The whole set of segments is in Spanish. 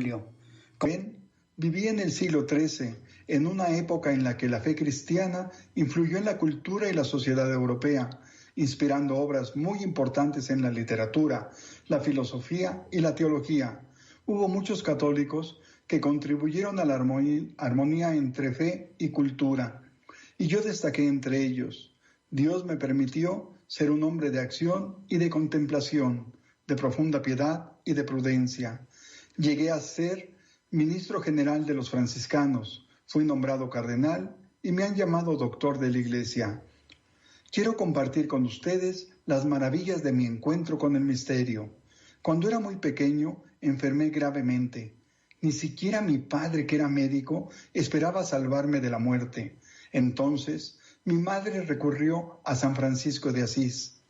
Julio. Bien, viví en el siglo XIII, en una época en la que la fe cristiana influyó en la cultura y la sociedad europea, inspirando obras muy importantes en la literatura, la filosofía y la teología. Hubo muchos católicos que contribuyeron a la armonía entre fe y cultura, y yo destaqué entre ellos. Dios me permitió ser un hombre de acción y de contemplación, de profunda piedad y de prudencia. Llegué a ser ministro general de los franciscanos, fui nombrado cardenal y me han llamado doctor de la Iglesia. Quiero compartir con ustedes las maravillas de mi encuentro con el misterio. Cuando era muy pequeño, enfermé gravemente. Ni siquiera mi padre, que era médico, esperaba salvarme de la muerte. Entonces, mi madre recurrió a San Francisco de Asís,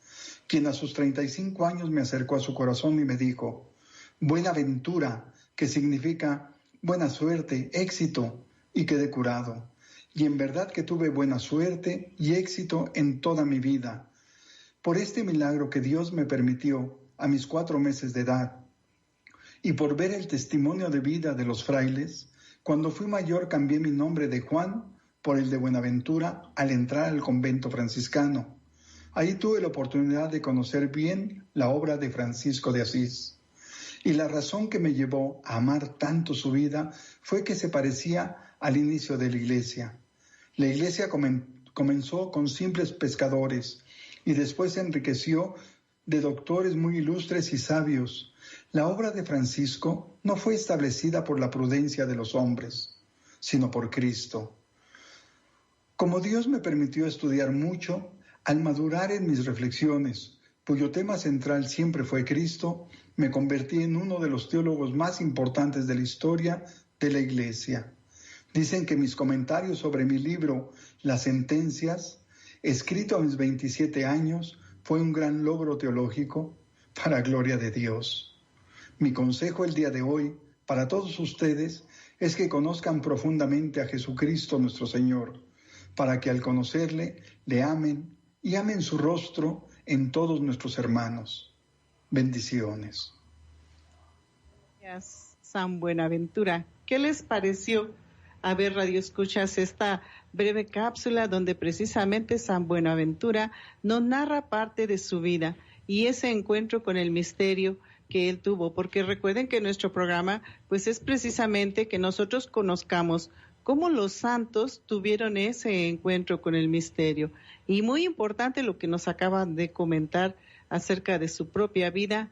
quien a sus 35 años me acercó a su corazón y me dijo: buena ventura, que significa buena suerte, éxito, y quedé curado. Y en verdad que tuve buena suerte y éxito en toda mi vida. Por este milagro que Dios me permitió a mis 4 meses de edad, y por ver el testimonio de vida de los frailes, cuando fui mayor cambié mi nombre de Juan por el de Buenaventura al entrar al convento franciscano. Ahí tuve la oportunidad de conocer bien la obra de Francisco de Asís. Y la razón que me llevó a amar tanto su vida fue que se parecía al inicio de la Iglesia. La Iglesia comenzó con simples pescadores y después se enriqueció de doctores muy ilustres y sabios. La obra de Francisco no fue establecida por la prudencia de los hombres, sino por Cristo. Como Dios me permitió estudiar mucho, al madurar en mis reflexiones, cuyo tema central siempre fue Cristo, me convertí en uno de los teólogos más importantes de la historia de la Iglesia. Dicen que mis comentarios sobre mi libro Las Sentencias, escrito a mis 27 años, fue un gran logro teológico para gloria de Dios. Mi consejo el día de hoy para todos ustedes es que conozcan profundamente a Jesucristo nuestro Señor, para que al conocerle le amen y amen su rostro en todos nuestros hermanos. Bendiciones. Gracias, San Buenaventura. ¿Qué les pareció? A ver, Radio Escuchas, esta breve cápsula donde precisamente San Buenaventura nos narra parte de su vida y ese encuentro con el misterio que él tuvo, porque recuerden que nuestro programa pues es precisamente que nosotros conozcamos cómo los santos tuvieron ese encuentro con el misterio. Y muy importante lo que nos acaban de comentar acerca de su propia vida,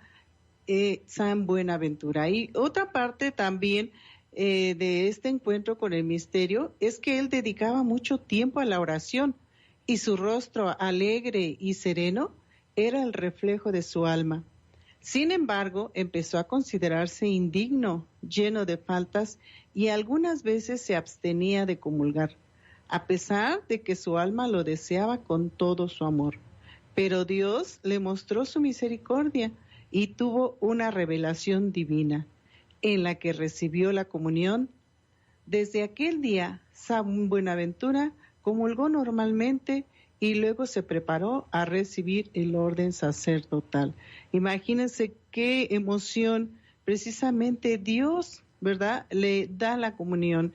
San Buenaventura. Y otra parte también de este encuentro con el misterio es que él dedicaba mucho tiempo a la oración y su rostro alegre y sereno era el reflejo de su alma. Sin embargo, empezó a considerarse indigno, lleno de faltas y algunas veces se abstenía de comulgar, a pesar de que su alma lo deseaba con todo su amor. Pero Dios le mostró su misericordia y tuvo una revelación divina, en la que recibió la comunión. Desde aquel día, San Buenaventura comulgó normalmente y luego se preparó a recibir el orden sacerdotal. Imagínense qué emoción, precisamente Dios, ¿verdad?, le da la comunión.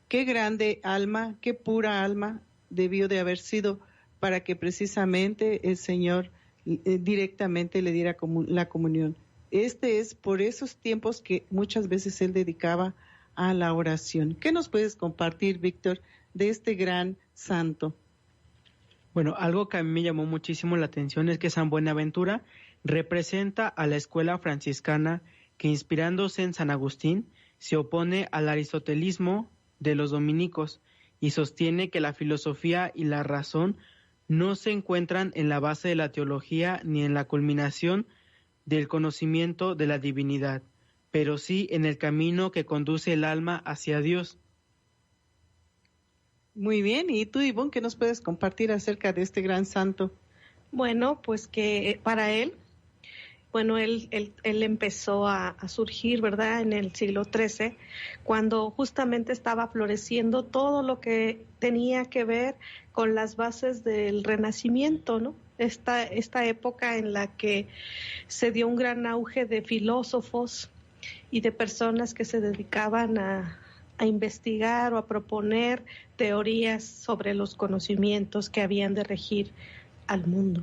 Qué grande alma, qué pura alma debió de haber sido para que precisamente el Señor directamente le diera la comunión. Este es por esos tiempos que muchas veces él dedicaba a la oración. ¿Qué nos puedes compartir, Víctor, de este gran santo? Bueno, algo que a mí me llamó muchísimo la atención es que San Buenaventura representa a la escuela franciscana que, inspirándose en San Agustín, se opone al aristotelismo de los dominicos y sostiene que la filosofía y la razón no se encuentran en la base de la teología ni en la culminación del conocimiento de la divinidad, pero sí en el camino que conduce el alma hacia Dios. Muy bien, ¿y tú, Ivonne, qué nos puedes compartir acerca de este gran santo? Bueno, pues que para él, bueno, él empezó a surgir, ¿verdad?, en el siglo XIII, cuando justamente estaba floreciendo todo lo que tenía que ver con las bases del Renacimiento, ¿no? Esta época en la que se dio un gran auge de filósofos y de personas que se dedicaban a investigar o a proponer teorías sobre los conocimientos que habían de regir al mundo.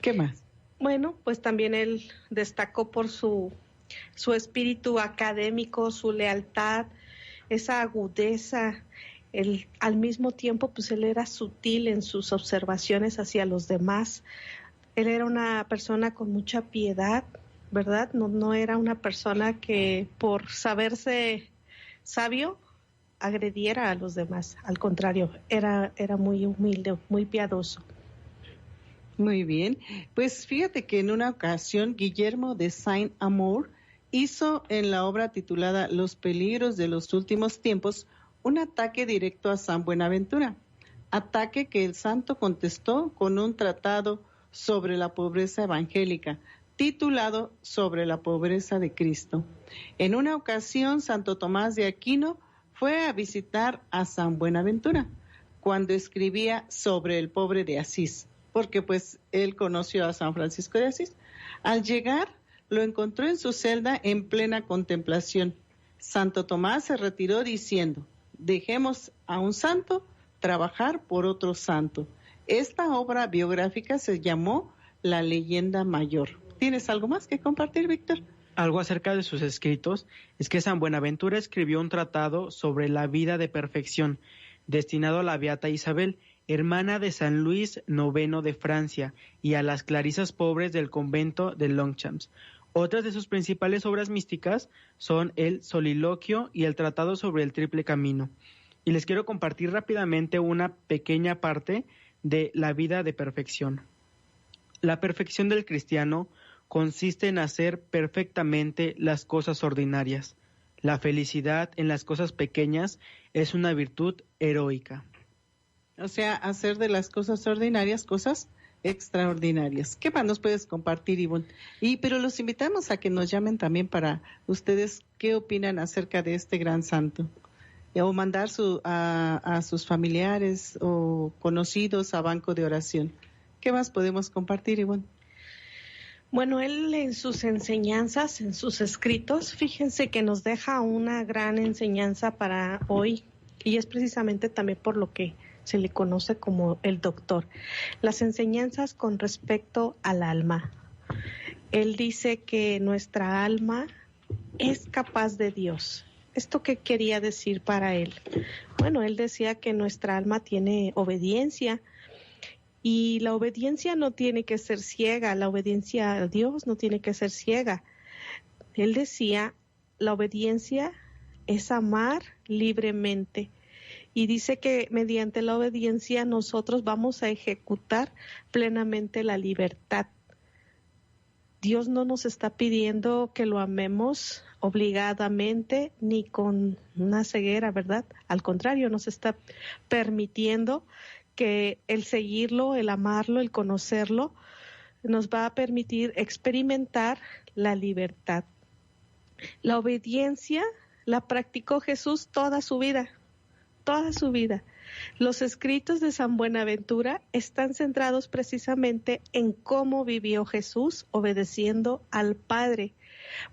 ¿Qué más? Bueno, pues también él destacó por su espíritu académico, su lealtad, esa agudeza. Al mismo tiempo, pues él era sutil en sus observaciones hacia los demás. Él era una persona con mucha piedad, ¿verdad? No era una persona que por saberse sabio agrediera a los demás. Al contrario, era muy humilde, muy piadoso. Muy bien. Pues fíjate que en una ocasión Guillermo de Saint-Amour hizo en la obra titulada Los peligros de los últimos tiempos un ataque directo a San Buenaventura. Ataque que el santo contestó con un tratado sobre la pobreza evangélica, titulado Sobre la pobreza de Cristo. En una ocasión, Santo Tomás de Aquino fue a visitar a San Buenaventura cuando escribía sobre el pobre de Asís, porque pues él conoció a San Francisco de Asís. Al llegar, lo encontró en su celda en plena contemplación. Santo Tomás se retiró diciendo: dejemos a un santo trabajar por otro santo. Esta obra biográfica se llamó La leyenda mayor. ¿Tienes algo más que compartir, Víctor? Algo acerca de sus escritos es que San Buenaventura escribió un tratado sobre la vida de perfección, destinado a la beata Isabel, hermana de San Luis IX de Francia, y a las clarisas pobres del convento de Longchamps. Otras de sus principales obras místicas son el Soliloquio y el Tratado sobre el Triple Camino. Y les quiero compartir rápidamente una pequeña parte de la vida de perfección. La perfección del cristiano consiste en hacer perfectamente las cosas ordinarias. La felicidad en las cosas pequeñas es una virtud heroica. O sea, hacer de las cosas ordinarias cosas extraordinarias. ¿Qué más nos puedes compartir, Ivonne? Pero los invitamos a que nos llamen también para ustedes qué opinan acerca de este gran santo. O mandar a sus familiares o conocidos a banco de oración. ¿Qué más podemos compartir, Ivonne? Bueno, él en sus enseñanzas, en sus escritos, fíjense que nos deja una gran enseñanza para hoy, y es precisamente también por lo que se le conoce como el doctor. Las enseñanzas con respecto al alma. Él dice que nuestra alma es capaz de Dios. ¿Esto qué quería decir para él? Bueno, él decía que nuestra alma tiene obediencia, y la obediencia no tiene que ser ciega, la obediencia a Dios no tiene que ser ciega. Él decía, la obediencia es amar libremente. Y dice que mediante la obediencia nosotros vamos a ejecutar plenamente la libertad. Dios no nos está pidiendo que lo amemos obligadamente ni con una ceguera, ¿verdad? Al contrario, nos está permitiendo que el seguirlo, el amarlo, el conocerlo, nos va a permitir experimentar la libertad. La obediencia la practicó Jesús toda su vida. Los escritos de San Buenaventura están centrados precisamente en cómo vivió Jesús obedeciendo al Padre.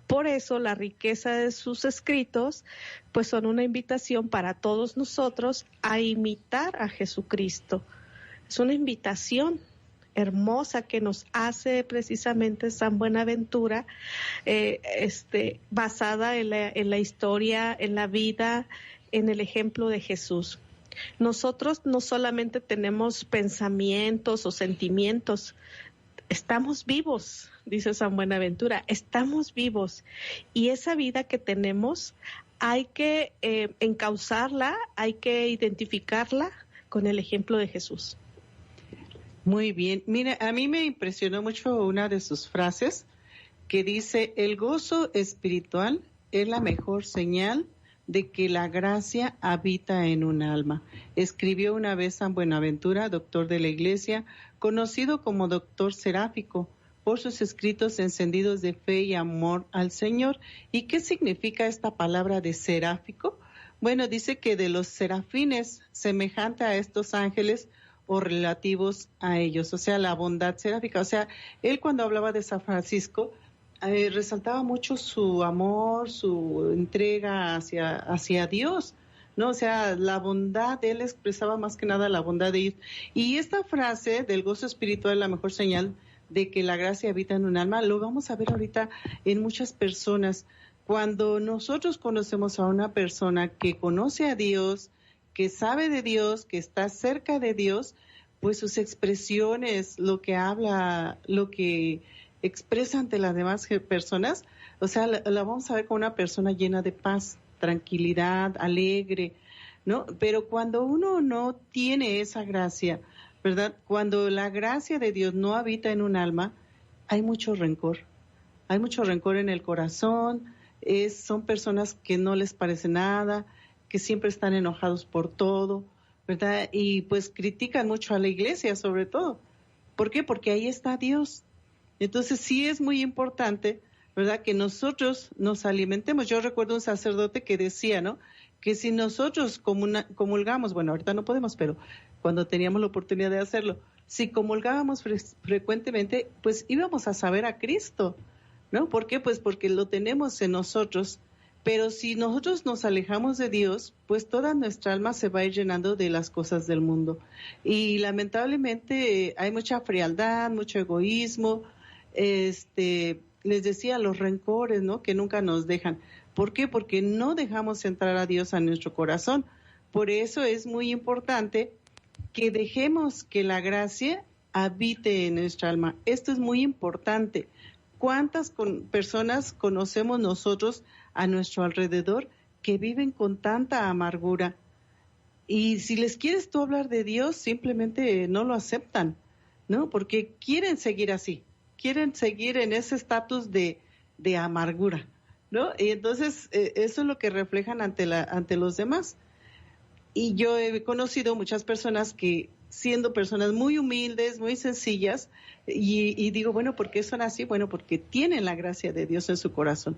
Por eso la riqueza de sus escritos pues son una invitación para todos nosotros a imitar a Jesucristo. Es una invitación hermosa que nos hace precisamente San Buenaventura, basada en la historia, en la vida, en el ejemplo de Jesús. Nosotros no solamente tenemos pensamientos o sentimientos, estamos vivos, dice San Buenaventura, estamos vivos, y esa vida que tenemos hay que encauzarla, hay que identificarla con el ejemplo de Jesús. Muy bien. Mira, a mí me impresionó mucho una de sus frases que dice: el gozo espiritual es la mejor señal de que la gracia habita en un alma. Escribió una vez San Buenaventura, doctor de la Iglesia, conocido como doctor seráfico, por sus escritos encendidos de fe y amor al Señor. ¿Y qué significa esta palabra de seráfico? Bueno, dice que de los serafines, semejante a estos ángeles o relativos a ellos, o sea, la bondad seráfica. O sea, él cuando hablaba de San Francisco, resaltaba mucho su amor, su entrega hacia Dios, ¿no? O sea, la bondad, él expresaba más que nada la bondad de Dios. Y esta frase del gozo espiritual, la mejor señal de que la gracia habita en un alma, lo vamos a ver ahorita en muchas personas. Cuando nosotros conocemos a una persona que conoce a Dios, que sabe de Dios, que está cerca de Dios, pues sus expresiones, lo que habla, lo que expresa ante las demás personas, o sea, la vamos a ver como una persona llena de paz, tranquilidad, alegre, ¿no? Pero cuando uno no tiene esa gracia, ¿verdad? Cuando la gracia de Dios no habita en un alma, hay mucho rencor en el corazón, son personas que no les parece nada, que siempre están enojados por todo, ¿verdad? Y pues critican mucho a la iglesia sobre todo. ¿Por qué? Porque ahí está Dios. Entonces sí es muy importante, ¿verdad?, que nosotros nos alimentemos. Yo recuerdo un sacerdote que decía, ¿no?, que si nosotros comulgamos, bueno, ahorita no podemos, pero cuando teníamos la oportunidad de hacerlo, si comulgábamos frecuentemente, pues íbamos a saber a Cristo, ¿no? ¿Por qué? Pues porque lo tenemos en nosotros. Pero si nosotros nos alejamos de Dios, pues toda nuestra alma se va a ir llenando de las cosas del mundo. Y lamentablemente hay mucha frialdad, mucho egoísmo, les decía, los rencores, ¿no?, que nunca nos dejan. ¿Por qué? Porque no dejamos entrar a Dios a nuestro corazón. Por eso es muy importante que dejemos que la gracia habite en nuestra alma. Esto es muy importante. ¿Cuántas personas conocemos nosotros a nuestro alrededor que viven con tanta amargura? Y si les quieres tú hablar de Dios, simplemente no lo aceptan, ¿no? Porque quieren seguir así, quieren seguir en ese estatus de amargura, ¿no? Y entonces eso es lo que reflejan ante los demás. Y yo he conocido muchas personas que, siendo personas muy humildes, muy sencillas, y digo, bueno, ¿por qué son así? Bueno, porque tienen la gracia de Dios en su corazón.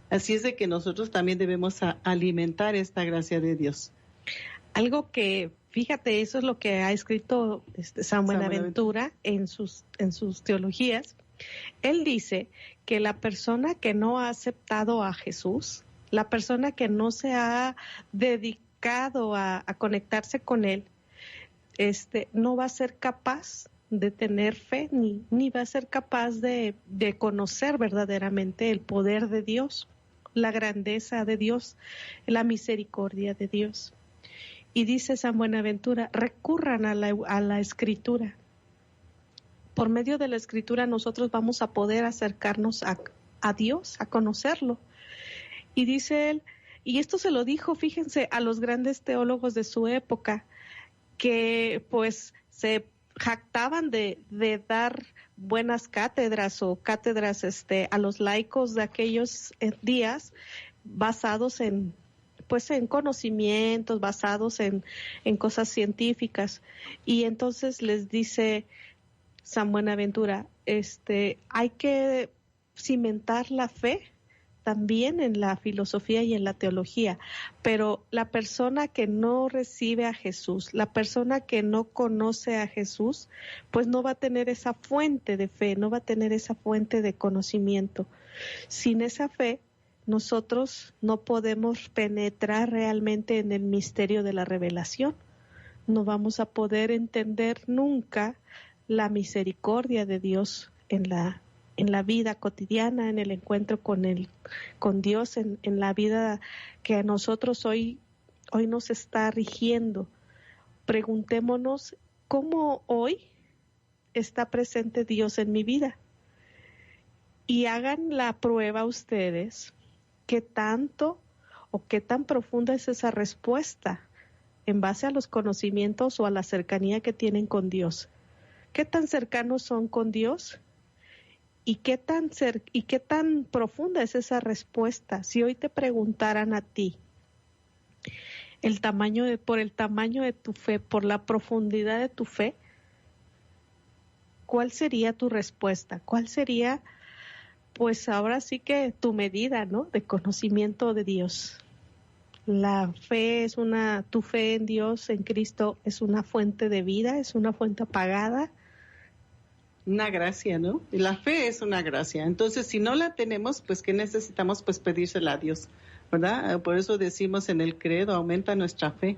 Así es de que nosotros también debemos alimentar esta gracia de Dios. Algo que, fíjate, eso es lo que ha escrito San Buenaventura en sus teologías. Él dice que la persona que no ha aceptado a Jesús, la persona que no se ha dedicado a conectarse con Él, no va a ser capaz de tener fe, ni va a ser capaz de conocer verdaderamente el poder de Dios, la grandeza de Dios, la misericordia de Dios. Y dice San Buenaventura, recurran a la Escritura. Por medio de la Escritura nosotros vamos a poder acercarnos a Dios, a conocerlo. Y dice él, y esto se lo dijo, fíjense, a los grandes teólogos de su época, que pues se jactaban de dar buenas cátedras o cátedras a los laicos de aquellos días, basados en conocimientos, basados en cosas científicas. Y entonces les dice San Buenaventura, hay que cimentar la fe también en la filosofía y en la teología, pero la persona que no recibe a Jesús, la persona que no conoce a Jesús, pues no va a tener esa fuente de fe, no va a tener esa fuente de conocimiento. Sin esa fe, nosotros no podemos penetrar realmente en el misterio de la revelación. No vamos a poder entender nunca la misericordia de Dios en la vida cotidiana, en el encuentro con Dios, en la vida que a nosotros hoy nos está rigiendo. Preguntémonos cómo hoy está presente Dios en mi vida. Y hagan la prueba ustedes, qué tanto o qué tan profunda es esa respuesta en base a los conocimientos o a la cercanía que tienen con Dios. ¿Qué tan cercanos son con Dios? ¿Y qué tan profunda es esa respuesta? Si hoy te preguntaran a ti por el tamaño de tu fe, por la profundidad de tu fe, ¿cuál sería tu respuesta? ¿Cuál sería, pues ahora sí que tu medida, ¿no?, de conocimiento de Dios? La fe tu fe en Dios, en Cristo, es una fuente de vida, es una fuente apagada. Una gracia, ¿no? Y la fe es una gracia. Entonces, si no la tenemos, pues, ¿qué necesitamos? Pues pedírsela a Dios, ¿verdad? Por eso decimos en el credo, aumenta nuestra fe,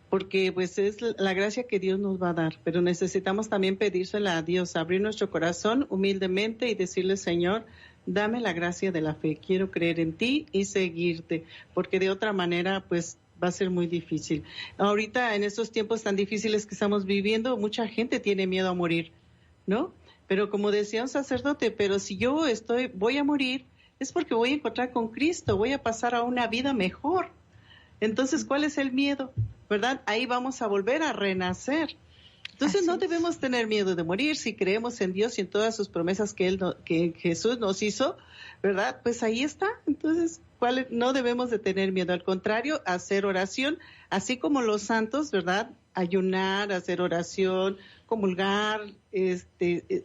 porque pues es la gracia que Dios nos va a dar, pero necesitamos también pedírsela a Dios, abrir nuestro corazón humildemente y decirle, Señor, dame la gracia de la fe, quiero creer en ti y seguirte, porque de otra manera, pues, va a ser muy difícil. Ahorita, en estos tiempos tan difíciles que estamos viviendo, mucha gente tiene miedo a morir, ¿no? Pero como decía un sacerdote, pero si yo voy a morir, es porque voy a encontrar con Cristo, voy a pasar a una vida mejor. Entonces, ¿cuál es el miedo? ¿Verdad? Ahí vamos a volver a renacer. Entonces, no debemos tener miedo de morir si creemos en Dios y en todas sus promesas que Jesús nos hizo, ¿verdad? Pues ahí está. Entonces, no debemos de tener miedo. Al contrario, hacer oración, así como los santos, ¿verdad? Ayunar, hacer oración, comulgar,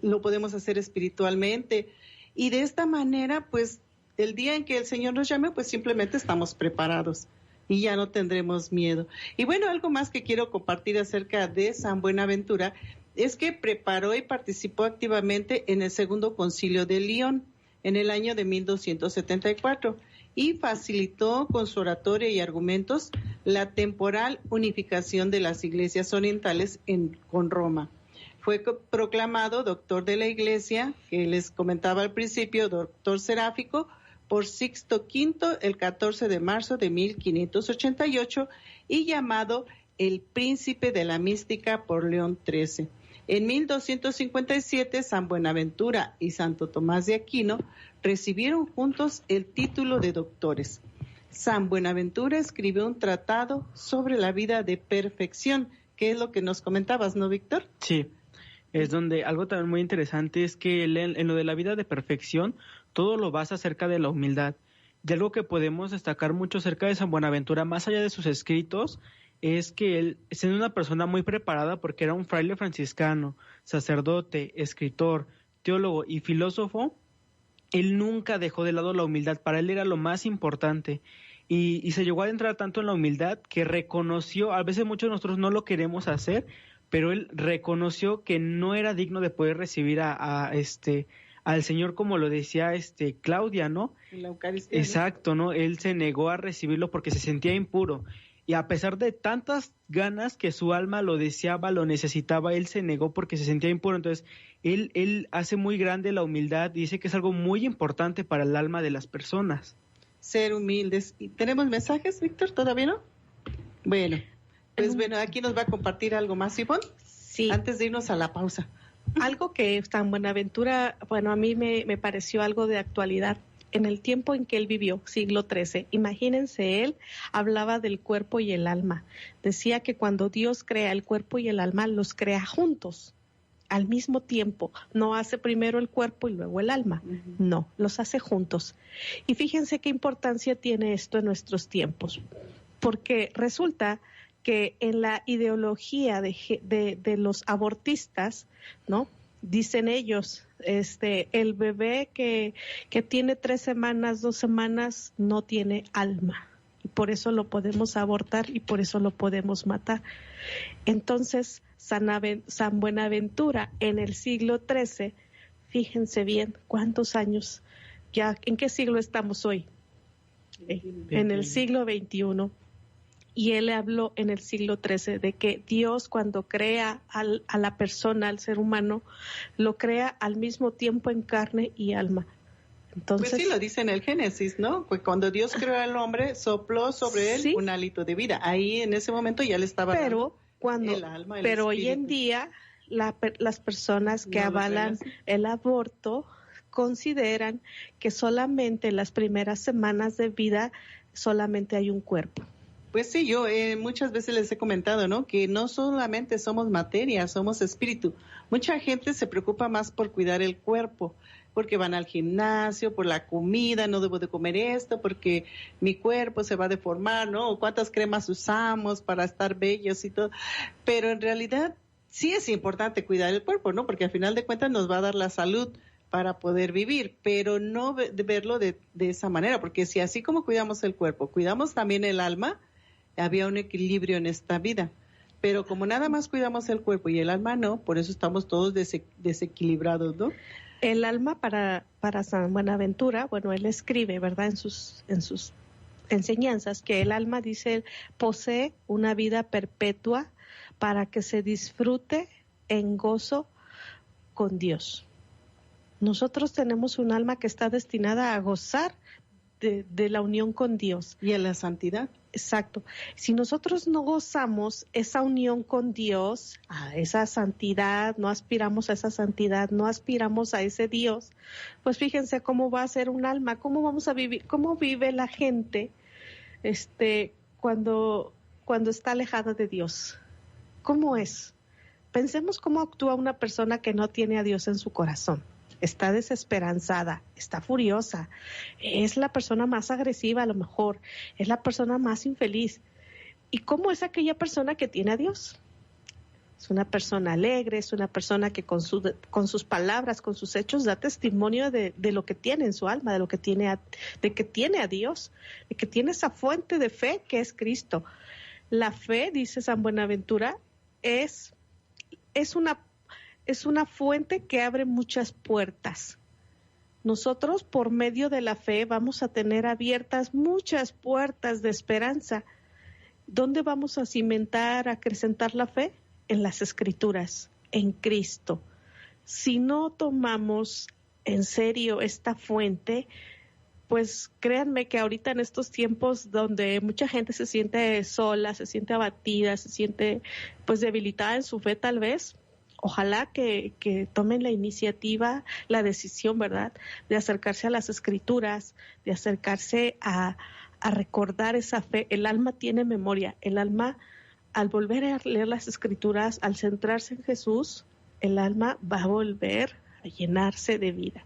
lo podemos hacer espiritualmente. Y de esta manera, pues, el día en que el Señor nos llame, pues simplemente estamos preparados y ya no tendremos miedo. Y bueno, algo más que quiero compartir acerca de San Buenaventura es que preparó y participó activamente en el Segundo Concilio de León en el año de 1274 y facilitó con su oratoria y argumentos la temporal unificación de las iglesias orientales con Roma. Fue proclamado doctor de la Iglesia, que les comentaba al principio, doctor seráfico, por Sixto V el 14 de marzo de 1588 y llamado el Príncipe de la Mística por León XIII. En 1257, San Buenaventura y Santo Tomás de Aquino recibieron juntos el título de doctores. San Buenaventura escribió un tratado sobre la vida de perfección, que es lo que nos comentabas, ¿no, Víctor? Sí, es donde algo también muy interesante es que en lo de la vida de perfección, todo lo basa acerca de la humildad. Y algo que podemos destacar mucho acerca de San Buenaventura, más allá de sus escritos, es que él, siendo una persona muy preparada porque era un fraile franciscano, sacerdote, escritor, teólogo y filósofo, él nunca dejó de lado la humildad. Para él era lo más importante. Y se llegó a entrar tanto en la humildad que reconoció, a veces muchos de nosotros no lo queremos hacer, pero él reconoció que no era digno de poder recibir al Señor, como lo decía Claudia, ¿no? En la Eucaristía. Exacto, ¿no? Él se negó a recibirlo porque se sentía impuro. Y a pesar de tantas ganas que su alma lo deseaba, lo necesitaba, él se negó porque se sentía impuro. Entonces, él hace muy grande la humildad y dice que es algo muy importante para el alma de las personas. Ser humildes. ¿Y tenemos mensajes, Víctor? ¿Todavía no? Bueno, pues bueno, aquí nos va a compartir algo más, Ivonne. Sí. Antes de irnos a la pausa. Algo que San Buenaventura, bueno, a mí me pareció algo de actualidad. En el tiempo en que él vivió, siglo XIII, imagínense, él hablaba del cuerpo y el alma. Decía que cuando Dios crea el cuerpo y el alma, los crea juntos, al mismo tiempo. No hace primero el cuerpo y luego el alma. No, los hace juntos. Y fíjense qué importancia tiene esto en nuestros tiempos, porque resulta que en la ideología de los abortistas, ¿no? Dicen ellos, el bebé que tiene 3 semanas, 2 semanas, no tiene alma. Y por eso lo podemos abortar y por eso lo podemos matar. Entonces, San Buenaventura en el siglo XIII, fíjense bien cuántos años, ya, ¿en qué siglo estamos hoy? En el siglo XXI. Y él habló en el siglo XIII de que Dios, cuando crea a la persona, al ser humano, lo crea al mismo tiempo en carne y alma. Entonces, pues sí, lo dice en el Génesis, ¿no? Pues cuando Dios creó al hombre, sopló sobre él un hálito de vida. Ahí en ese momento ya le estaba dando el alma, el pero espíritu. Hoy en día las personas que avalan el aborto consideran que solamente en las primeras semanas de vida solamente hay un cuerpo. Pues sí, yo muchas veces les he comentado, ¿no? Que no solamente somos materia, somos espíritu. Mucha gente se preocupa más por cuidar el cuerpo, porque van al gimnasio, por la comida, no debo de comer esto, porque mi cuerpo se va a deformar, ¿no? O cuántas cremas usamos para estar bellos y todo. Pero en realidad sí es importante cuidar el cuerpo, ¿no? Porque al final de cuentas nos va a dar la salud para poder vivir, pero no verlo de esa manera, porque si así como cuidamos el cuerpo, cuidamos también el alma, había un equilibrio en esta vida. Pero como nada más cuidamos el cuerpo y el alma no, por eso estamos todos desequilibrados, ¿no? El alma para San Buenaventura, bueno, él escribe, ¿verdad?, en sus enseñanzas, que el alma, dice, posee una vida perpetua para que se disfrute en gozo con Dios. Nosotros tenemos un alma que está destinada a gozar de la unión con Dios. Y en la santidad. Exacto. Si nosotros no gozamos esa unión con Dios, a esa santidad, no aspiramos a esa santidad, no aspiramos a ese Dios, pues fíjense cómo va a ser un alma, cómo vamos a vivir, cómo vive la gente cuando está alejada de Dios. ¿Cómo es? Pensemos cómo actúa una persona que no tiene a Dios en su corazón. Está desesperanzada, está furiosa, es la persona más agresiva a lo mejor, es la persona más infeliz. ¿Y cómo es aquella persona que tiene a Dios? Es una persona alegre, es una persona que con sus palabras, con sus hechos da testimonio de lo que tiene en su alma, de que tiene a Dios, de que tiene esa fuente de fe que es Cristo. La fe, dice San Buenaventura, es una fuente que abre muchas puertas. Nosotros, por medio de la fe, vamos a tener abiertas muchas puertas de esperanza. ¿Dónde vamos a cimentar, a acrecentar la fe? En las Escrituras, en Cristo. Si no tomamos en serio esta fuente, pues créanme que ahorita en estos tiempos donde mucha gente se siente sola, se siente abatida, se siente pues debilitada en su fe tal vez, ojalá que tomen la iniciativa, la decisión, ¿verdad?, de acercarse a las Escrituras, de acercarse a recordar esa fe. El alma tiene memoria. El alma, al volver a leer las Escrituras, al centrarse en Jesús, el alma va a volver a llenarse de vida.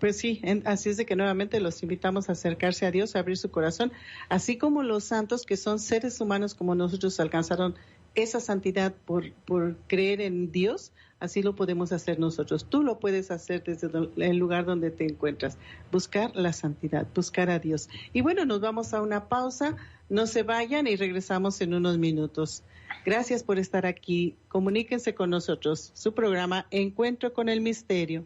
Pues sí, así es de que nuevamente los invitamos a acercarse a Dios, a abrir su corazón, así como los santos que son seres humanos como nosotros alcanzaron esa santidad por creer en Dios, así lo podemos hacer nosotros. Tú lo puedes hacer desde el lugar donde te encuentras, buscar la santidad, buscar a Dios. Y bueno, nos vamos a una pausa, no se vayan y regresamos en unos minutos. Gracias por estar aquí, comuníquense con nosotros, su programa Encuentro con el Misterio.